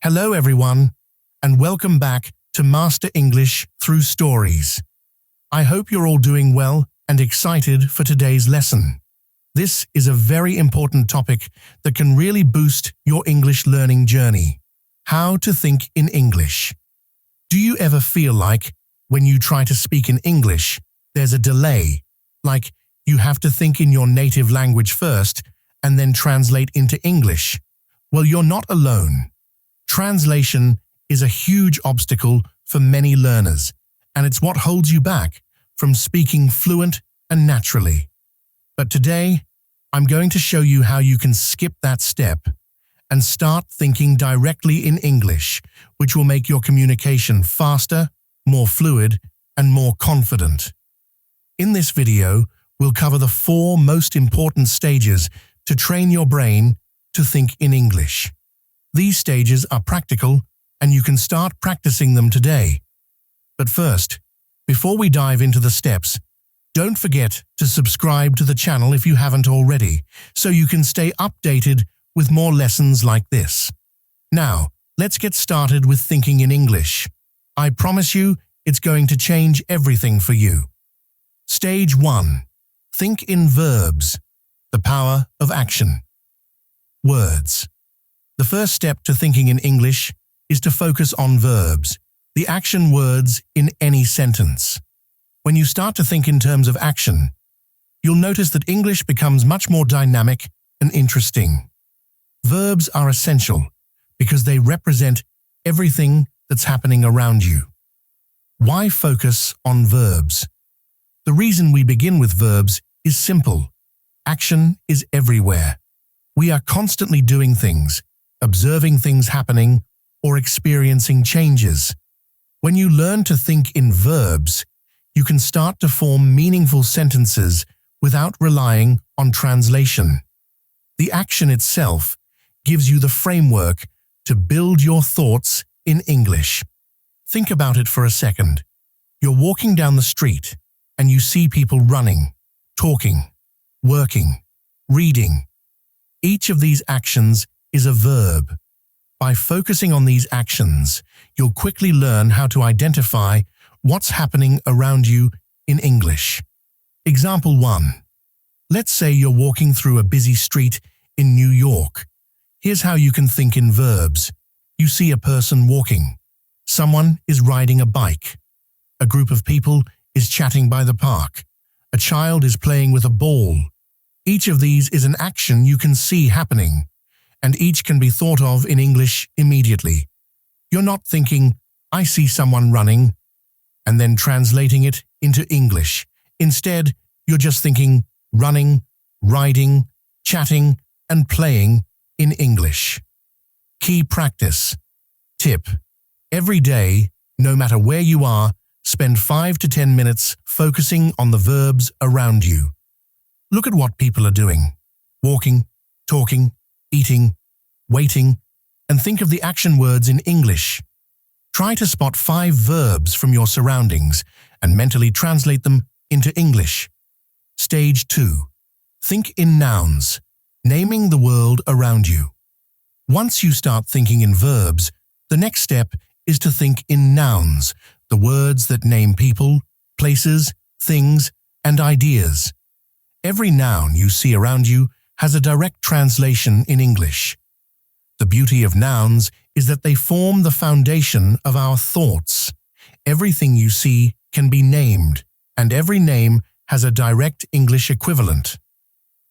Hello everyone, and welcome back to Master English Through Stories. I hope you're all doing well and excited for today's lesson. This is a very important topic that can really boost your English learning journey. How to think in English. Do you ever feel like when you try to speak in English, there's a delay, like you have to think in your native language first and then translate into English? Well, you're not alone. Translation is a huge obstacle for many learners, and it's what holds you back from speaking fluent and naturally. But today, I'm going to show you how you can skip that step and start thinking directly in English, which will make your communication faster, more fluid, and more confident. In this video, we'll cover the 4 most important stages to train your brain to think in English. These stages are practical, and you can start practicing them today. But first, before we dive into the steps, don't forget to subscribe to the channel if you haven't already, so you can stay updated with more lessons like this. Now, let's get started with thinking in English. I promise you, it's going to change everything for you. Stage 1. Think in verbs. The power of action. Words. The first step to thinking in English is to focus on verbs, the action words in any sentence. When you start to think in terms of action, you'll notice that English becomes much more dynamic and interesting. Verbs are essential because they represent everything that's happening around you. Why focus on verbs? The reason we begin with verbs is simple. Action is everywhere. We are constantly doing things, observing things happening, or experiencing changes. When you learn to think in verbs, you can start to form meaningful sentences without relying on translation. The action itself gives you the framework to build your thoughts in English. Think about it for a second. You're walking down the street and you see people running, talking, working, reading. Each of these actions is a verb. By focusing on these actions, you'll quickly learn how to identify what's happening around you in English. Example 1. Let's say you're walking through a busy street in New York. Here's how you can think in verbs. You see a person walking. Someone is riding a bike. A group of people is chatting by the park. A child is playing with a ball. Each of these is an action you can see happening, and each can be thought of in English immediately. You're not thinking, I see someone running, and then translating it into English. Instead, you're just thinking running, riding, chatting, and playing in English. Key practice. Tip. Every day, no matter where you are, spend 5 to 10 minutes focusing on the verbs around you. Look at what people are doing. Walking, talking, eating, waiting, and think of the action words in English. Try to spot 5 verbs from your surroundings and mentally translate them into English. Stage 2. Think in nouns, naming the world around you. Once you start thinking in verbs, the next step is to think in nouns, the words that name people, places, things, and ideas. Every noun you see around you has a direct translation in English. The beauty of nouns is that they form the foundation of our thoughts. Everything you see can be named, and every name has a direct English equivalent.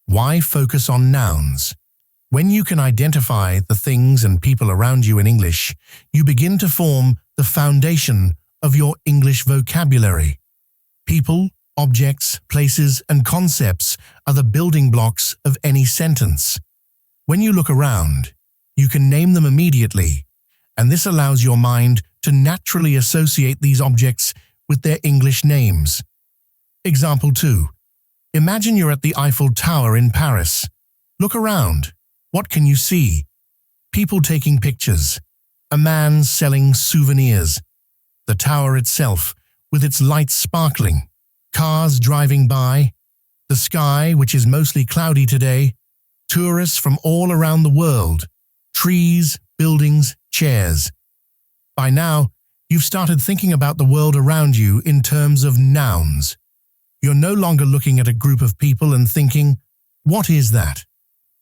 Why focus on nouns? When you can identify the things and people around you in English, you begin to form the foundation of your English vocabulary. People, objects, places, and concepts are the building blocks of any sentence. When you look around, you can name them immediately, and this allows your mind to naturally associate these objects with their English names. Example 2. Imagine you're at the Eiffel Tower in Paris. Look around. What can you see? People taking pictures. A man selling souvenirs. The tower itself, with its lights sparkling. Cars driving by. The sky, which is mostly cloudy today. Tourists from all around the world. Trees, buildings, chairs. By now, you've started thinking about the world around you in terms of nouns. You're no longer looking at a group of people and thinking, "What is that?"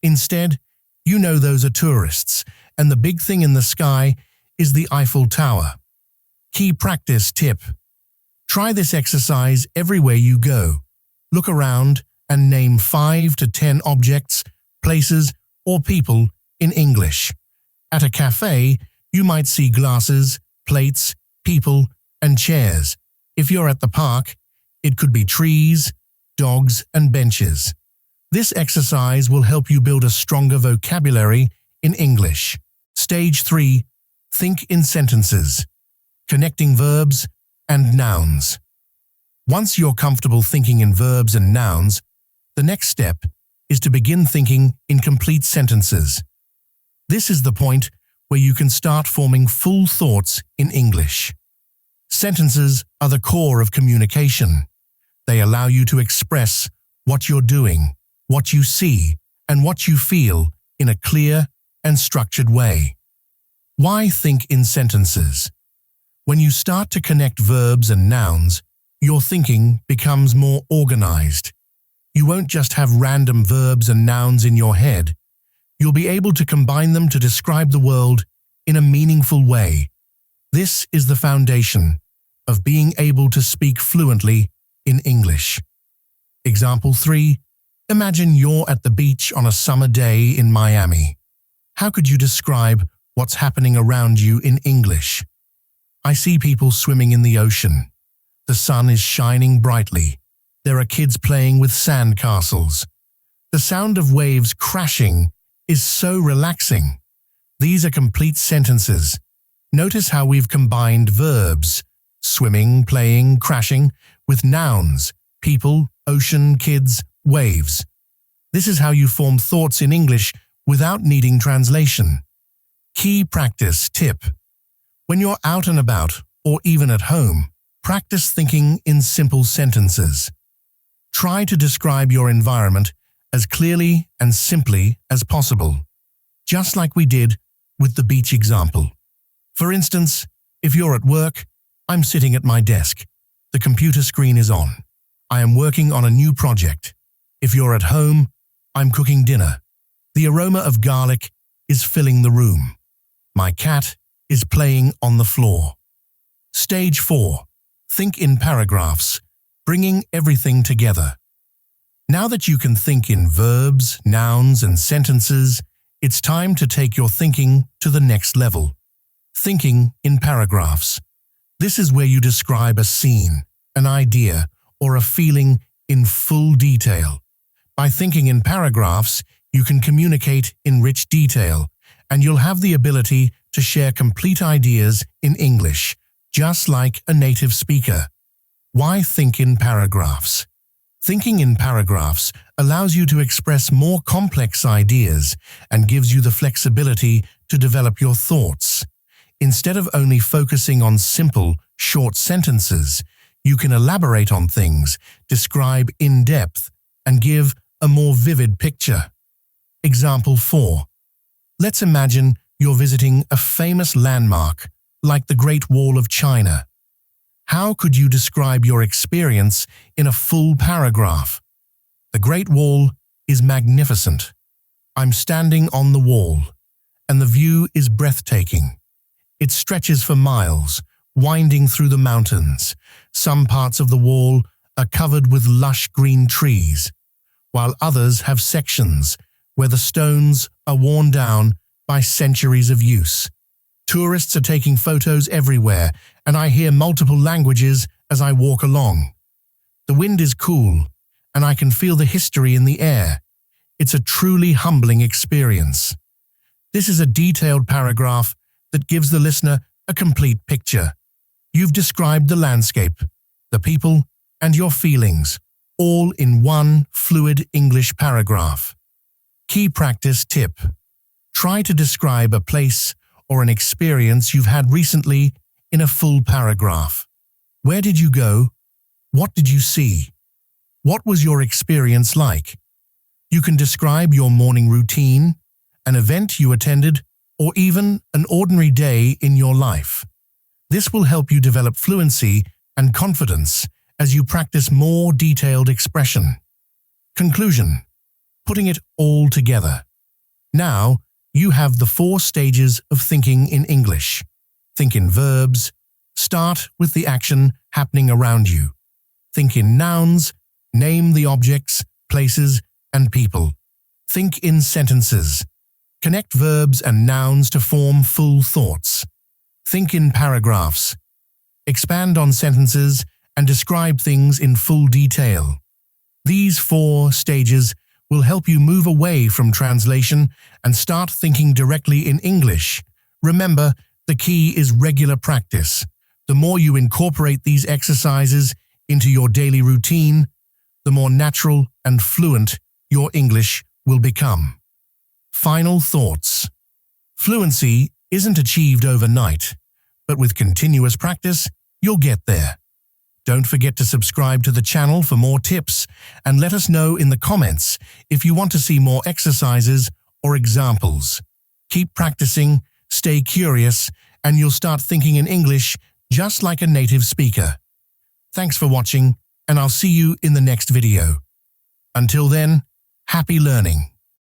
Instead, you know those are tourists, and the big thing in the sky is the Eiffel Tower. Key practice tip. Try this exercise everywhere you go. Look around and name 5 to 10 objects, places, or people in English. At a cafe, you might see glasses, plates, people, and chairs. If you're at the park, it could be trees, dogs, and benches. This exercise will help you build a stronger vocabulary in English. Stage 3. Think in sentences. Connecting verbs and nouns. Once you're comfortable thinking in verbs and nouns, the next step is to begin thinking in complete sentences. This is the point where you can start forming full thoughts in English. Sentences are the core of communication. They allow you to express what you're doing, what you see, and what you feel in a clear and structured way. Why think in sentences? When you start to connect verbs and nouns, your thinking becomes more organized. You won't just have random verbs and nouns in your head. You'll be able to combine them to describe the world in a meaningful way. This is the foundation of being able to speak fluently in English. Example 3. Imagine you're at the beach on a summer day in Miami. How could you describe what's happening around you in English? I see people swimming in the ocean. The sun is shining brightly. There are kids playing with sand castles. The sound of waves crashing is so relaxing. These are complete sentences. Notice how we've combined verbs, swimming, playing, crashing, with nouns, people, ocean, kids, waves. This is how you form thoughts in English without needing translation. Key practice tip. When you're out and about, or even at home, practice thinking in simple sentences. Try to describe your environment as clearly and simply as possible, just like we did with the beach example. For instance, if you're at work, I'm sitting at my desk. The computer screen is on. I am working on a new project. If you're at home, I'm cooking dinner. The aroma of garlic is filling the room. My cat is playing on the floor. Stage 4. Think in paragraphs, bringing everything together. Now that you can think in verbs, nouns, and sentences, it's time to take your thinking to the next level. Thinking in paragraphs. This is where you describe a scene, an idea, or a feeling in full detail. By thinking in paragraphs, you can communicate in rich detail, and you'll have the ability to share complete ideas in English, just like a native speaker. Why think in paragraphs? Thinking in paragraphs allows you to express more complex ideas and gives you the flexibility to develop your thoughts. Instead of only focusing on simple, short sentences, you can elaborate on things, describe in depth, and give a more vivid picture. Example 4. Let's imagine you're visiting a famous landmark, like the Great Wall of China. How could you describe your experience in a full paragraph? The Great Wall is magnificent. I'm standing on the wall, and the view is breathtaking. It stretches for miles, winding through the mountains. Some parts of the wall are covered with lush green trees, while others have sections where the stones are worn down by centuries of use. Tourists are taking photos everywhere, and I hear multiple languages as I walk along. The wind is cool, and I can feel the history in the air. It's a truly humbling experience. This is a detailed paragraph that gives the listener a complete picture. You've described the landscape, the people, and your feelings, all in one fluid English paragraph. Key practice tip. Try to describe a place or an experience you've had recently in a full paragraph. Where did you go? What did you see? What was your experience like? You can describe your morning routine, an event you attended, or even an ordinary day in your life. This will help you develop fluency and confidence as you practice more detailed expression. Conclusion: putting it all together. Now, you have the 4 stages of thinking in English. Think in verbs. Start with the action happening around you. Think in nouns. Name the objects, places, and people. Think in sentences. Connect verbs and nouns to form full thoughts. Think in paragraphs. Expand on sentences and describe things in full detail. These 4 stages will help you move away from translation and start thinking directly in English. Remember, the key is regular practice. The more you incorporate these exercises into your daily routine, the more natural and fluent your English will become. Final thoughts. Fluency isn't achieved overnight, but with continuous practice, you'll get there. Don't forget to subscribe to the channel for more tips and let us know in the comments if you want to see more exercises or examples. Keep practicing, stay curious, and you'll start thinking in English just like a native speaker. Thanks for watching, and I'll see you in the next video. Until then, happy learning.